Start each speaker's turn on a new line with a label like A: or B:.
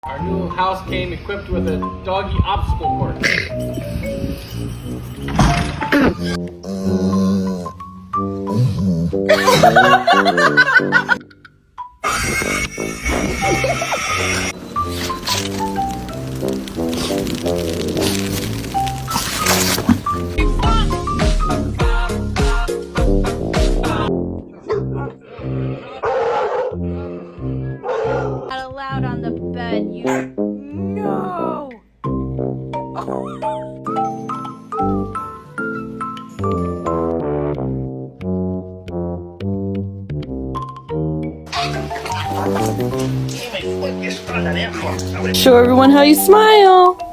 A: Our new house came equipped with a doggy obstacle course.
B: Not allowed on the bed, you. No!
C: Show everyone how you smile.